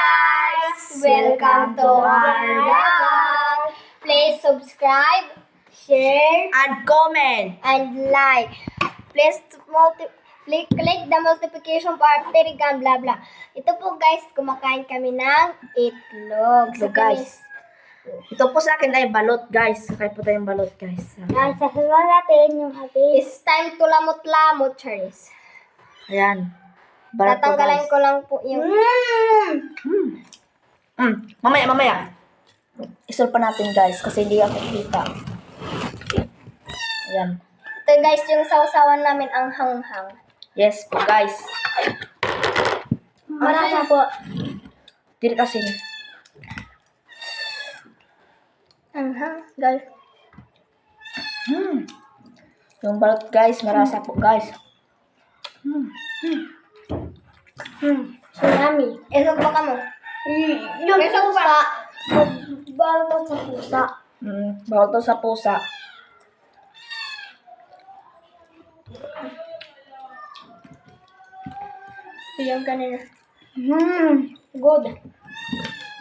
guys! Welcome to our vlog! Please subscribe, share, And comment. and like. Please click the multiplication bar, terigan, blah blah. Ito po guys, kumakain kami ng itlog. So guys, ito po sa akin ay balot guys. Sakay po tayong balot guys. Guys, sasawa natin yung hati. It's time to lamot-lamot, Charis. Ayan. Balot po Tatanggalan guys. ko lang po yung... Mamaya. Isul pa natin guys kasi hindi ako kita. Ayan. Ito guys, yung sausawan namin ang hanghang. Yes po guys. Marasa po. Dili kasi. Hanghang, guys. Yung balot guys, marasa po guys. So yummy. Isog pa ka mo. Yung pusa. Balto sa pusa. Bawal to sa pusa. Ito yung kanina. Good.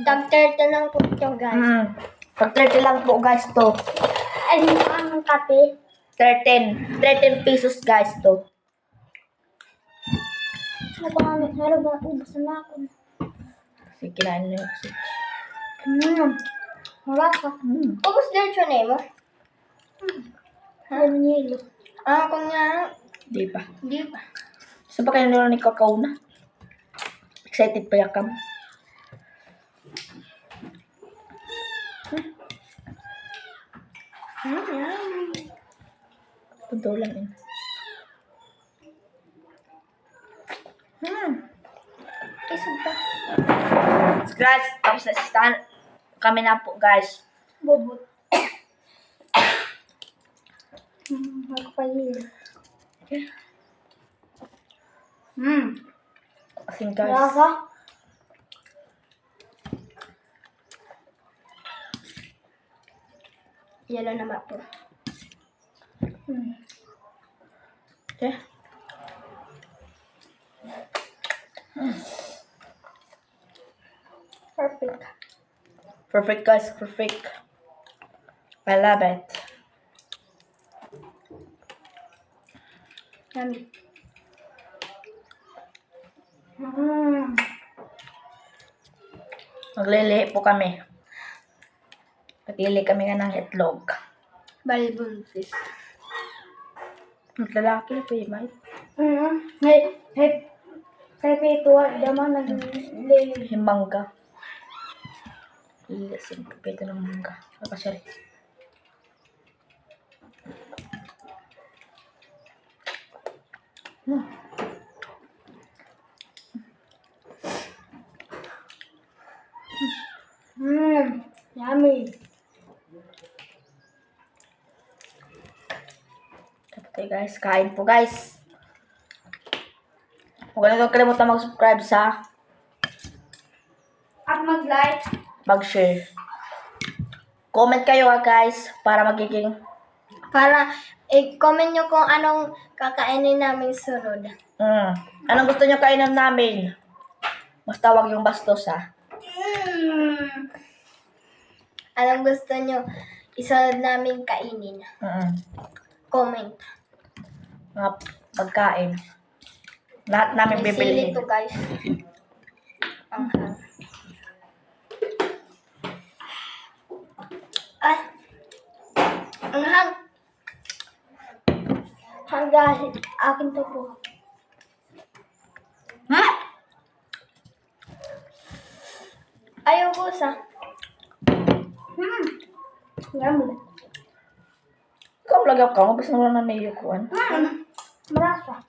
Tag 30 lang po ito, guys. Pag 30 lang po guys to. Ay, ang kape. 13 pesos guys to. Ano ba? Ubus na ako. Sige, kinain na yun. Marasa. Ubus din siya na mo. Ang nilo. Ah, kung nga. Di ba? Di ba? So pa kayo nila ni Kakao na? Excited pa yakam. Putulan yun. Isog pa. Guys, tapos nasistahan kami na po guys. Bubot. Magpayin. Asin guys. Marasa. Yellow naman po. Okay. Perfect. Perfect guys, perfect. I love it. Yummy. Maglilihi po kami. Pagili kami nga ng itlog. Balbunsis. Ang lalaki pa yun, may. Hey, pituwa, daman nag-lili. Yung mangga. Ilasin ko pito ng mangga. Apa sorry. Yummy. Okay guys, kain po guys. Huwag na kalimutan mag-subscribe sa At mag-like. mag-share. Comment kayo guys para magiging Para i-comment nyo kung anong kakainin namin sunod. anong gusto nyo kainan namin? Basta wag yung bastos ha. Anong gusto nyo isunod namin kainin? Comment. Mga pagkain. Lahat namin May bibili. sili to guys. Ang hang. Ay! Ang hang! Hanggang akin to po. Ayaw ko sa. Yummy. Ikaw lagap ka, mabas na wala na niyukuan. Marasa.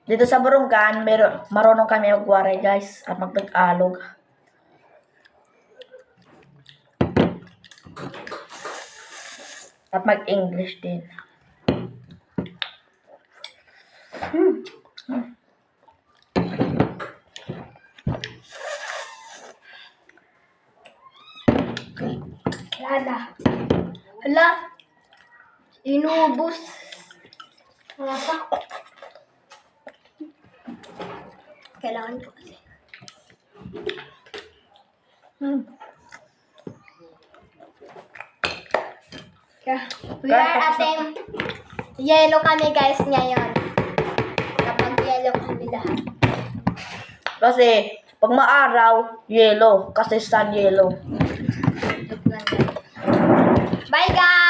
Dito sa Burunggan, marunong kami magwaray guys at magtag-alog. At mag-English din. Lala. Hala. Inubos. Marasa. Kailangan ko kasi. We are ating yellow kami guys ngayon. Kapag yellow kami lahat. Kasi, pag maaraw, yellow. Kasi sun yellow. Bye guys!